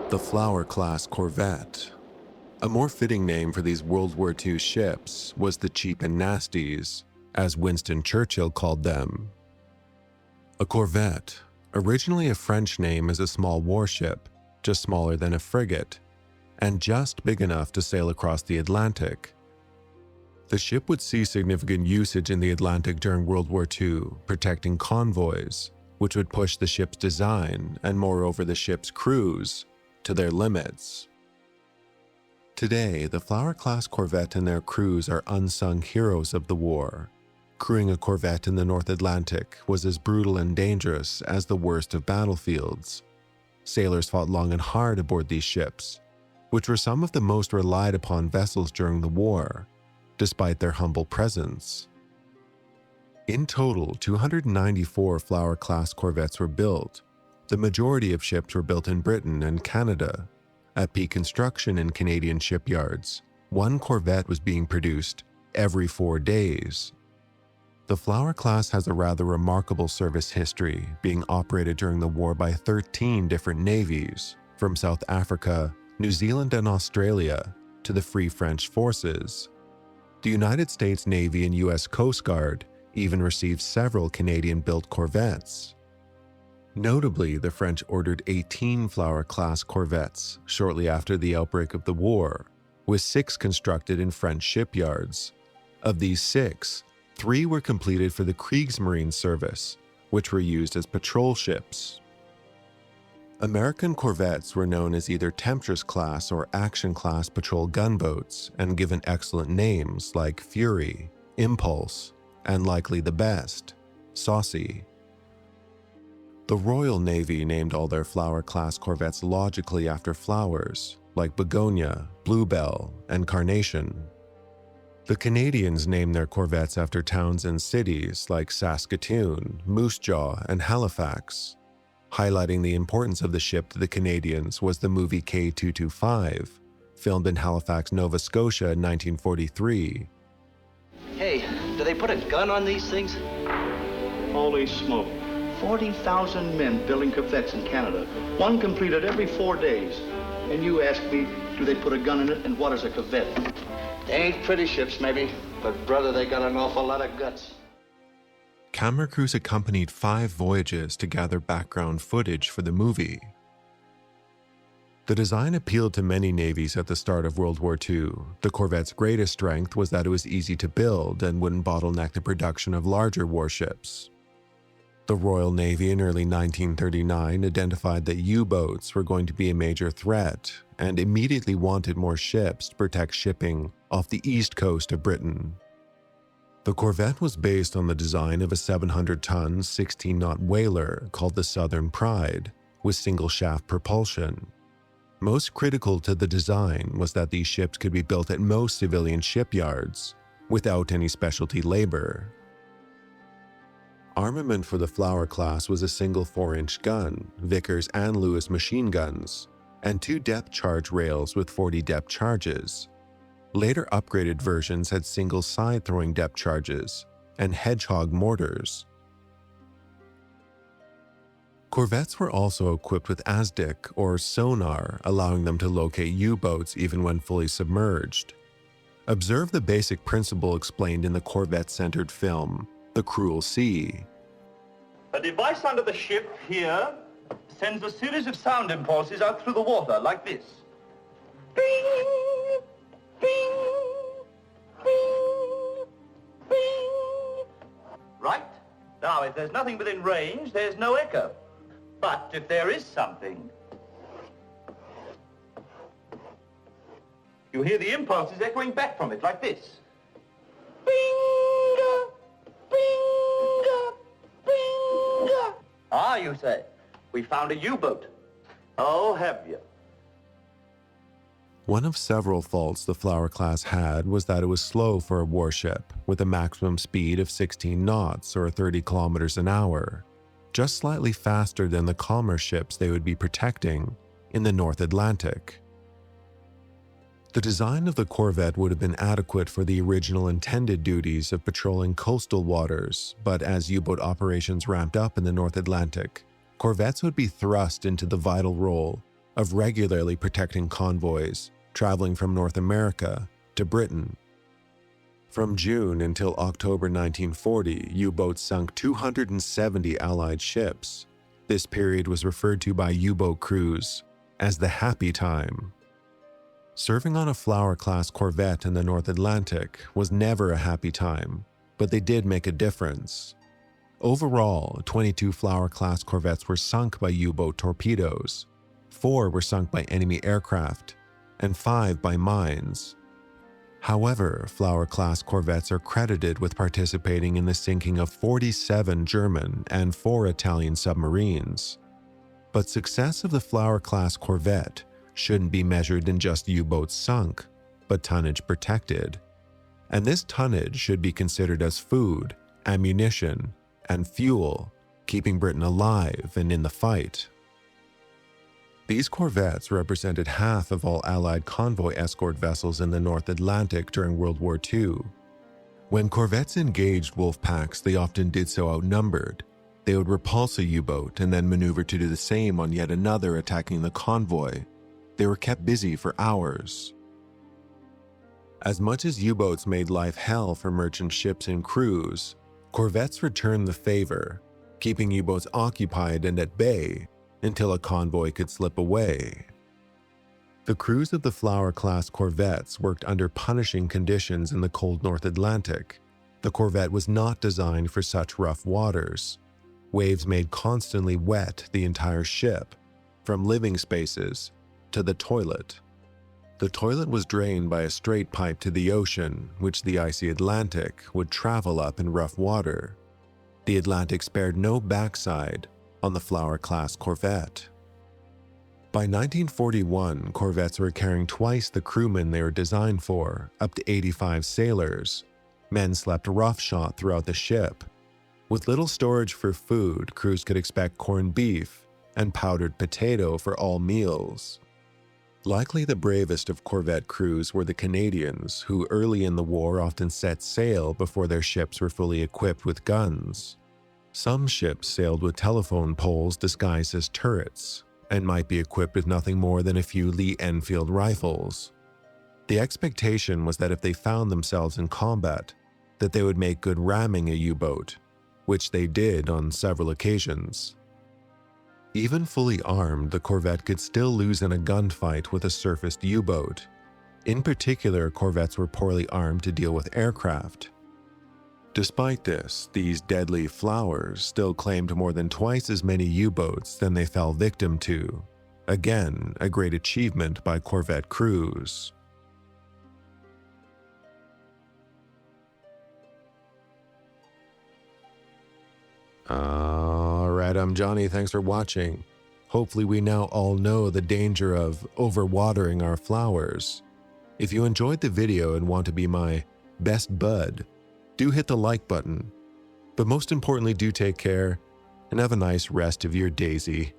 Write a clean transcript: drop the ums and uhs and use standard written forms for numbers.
The Flower-Class Corvette. A more fitting name for these World War II ships was the cheap and nasties, as Winston Churchill called them. A corvette, originally a French name, is a small warship, just smaller than a frigate, and just big enough to sail across the Atlantic. The ship would see significant usage in the Atlantic during World War II, protecting convoys, which would push the ship's design and moreover the ship's crews to their limits. Today, the Flower-Class Corvette and their crews are unsung heroes of the war. Crewing a corvette in the North Atlantic was as brutal and dangerous as the worst of battlefields. Sailors fought long and hard aboard these ships, which were some of the most relied upon vessels during the war, despite their humble presence. In total, 294 Flower-Class Corvettes were built. The majority of ships were built in Britain and Canada. At peak construction in Canadian shipyards, one Corvette was being produced every 4 days. The Flower-Class has a rather remarkable service history, being operated during the war by 13 different navies, from South Africa, New Zealand, and Australia to the Free French Forces. The United States Navy and U.S. Coast Guard even received several Canadian-built corvettes. Notably, the French ordered 18 Flower-Class Corvettes shortly after the outbreak of the war, with 6 constructed in French shipyards. Of these 6, 3 were completed for the Kriegsmarine service, which were used as patrol ships. American corvettes were known as either Temptress-class or Action-class patrol gunboats and given excellent names like Fury, Impulse, and likely the best, Saucy. The Royal Navy named all their Flower-Class Corvettes logically after flowers, like begonia, bluebell, and carnation. The Canadians named their corvettes after towns and cities like Saskatoon, Moose Jaw, and Halifax. Highlighting the importance of the ship to the Canadians was the movie K-225, filmed in Halifax, Nova Scotia in 1943. Hey, do they put a gun on these things? Holy smoke. 40,000 men building Corvettes in Canada, one completed every 4 days. And you ask me, do they put a gun in it, and what is a Corvette? They ain't pretty ships, maybe, but brother, they got an awful lot of guts. Camera crews accompanied 5 voyages to gather background footage for the movie. The design appealed to many navies at the start of World War II. The Corvette's greatest strength was that it was easy to build and wouldn't bottleneck the production of larger warships. The Royal Navy in early 1939 identified that U-boats were going to be a major threat and immediately wanted more ships to protect shipping off the east coast of Britain. The Corvette was based on the design of a 700-ton, 16-knot whaler called the Southern Pride, with single-shaft propulsion. Most critical to the design was that these ships could be built at most civilian shipyards, without any specialty labor. Armament for the Flower-Class was a single 4-inch gun, Vickers and Lewis machine guns, and 2 depth charge rails with 40 depth charges. Later upgraded versions had single side-throwing depth charges and Hedgehog mortars. Corvettes were also equipped with ASDIC or sonar, allowing them to locate U-boats even when fully submerged. Observe the basic principle explained in the Corvette-centered film, The Cruel Sea. A device under the ship here sends a series of sound impulses out through the water like this. Bing! Bing! Bing! Bing! Right? Now, if there's nothing within range, there's no echo. But if there is something, you hear the impulses echoing back from it like this. Bing! Bing! Bing! Ah, you say, we found a U-boat. Oh, have you? One of several faults the Flower-Class had was that it was slow for a warship, with a maximum speed of 16 knots or 30 kilometers an hour, just slightly faster than the calmer ships they would be protecting in the North Atlantic. The design of the Corvette would have been adequate for the original intended duties of patrolling coastal waters, but as U-boat operations ramped up in the North Atlantic, Corvettes would be thrust into the vital role of regularly protecting convoys traveling from North America to Britain. From June until October 1940, U-boats sunk 270 Allied ships. This period was referred to by U-boat crews as the happy time. Serving on a Flower-Class Corvette in the North Atlantic was never a happy time, but they did make a difference. Overall, 22 Flower-Class Corvettes were sunk by U-boat torpedoes, 4 were sunk by enemy aircraft, and 5 by mines. However, Flower-Class Corvettes are credited with participating in the sinking of 47 German and 4 Italian submarines. But success of the Flower-Class Corvette shouldn't be measured in just U-boats sunk, but tonnage protected. And this tonnage should be considered as food, ammunition, and fuel, keeping Britain alive and in the fight. These corvettes represented half of all Allied convoy escort vessels in the North Atlantic during World War II. When corvettes engaged wolf packs, they often did so outnumbered. They would repulse a U-boat and then maneuver to do the same on yet another attacking the convoy. They were kept busy for hours. As much as U-boats made life hell for merchant ships and crews, corvettes returned the favor, keeping U-boats occupied and at bay until a convoy could slip away. The crews of the Flower-Class Corvettes worked under punishing conditions in the cold North Atlantic. The Corvette was not designed for such rough waters. Waves made constantly wet the entire ship, from living spaces to the toilet. The toilet was drained by a straight pipe to the ocean, which the icy Atlantic would travel up in rough water. The Atlantic spared no backside on the Flower-Class Corvette. By 1941, corvettes were carrying twice the crewmen they were designed for, up to 85 sailors. Men slept roughshod throughout the ship. With little storage for food, crews could expect corned beef and powdered potato for all meals. Likely the bravest of Corvette crews were the Canadians, who early in the war often set sail before their ships were fully equipped with guns. Some ships sailed with telephone poles disguised as turrets, and might be equipped with nothing more than a few Lee-Enfield rifles. The expectation was that if they found themselves in combat, that they would make good ramming a U-boat, which they did on several occasions. Even fully armed, the Corvette could still lose in a gunfight with a surfaced U-boat. In particular, corvettes were poorly armed to deal with aircraft. Despite this, these deadly flowers still claimed more than twice as many U-boats than they fell victim to. Again, a great achievement by Corvette crews. Alright, I'm Johnny, thanks for watching. Hopefully we now all know the danger of overwatering our flowers. If you enjoyed the video and want to be my best bud, do hit the like button. But most importantly, do take care and have a nice rest of your daisy.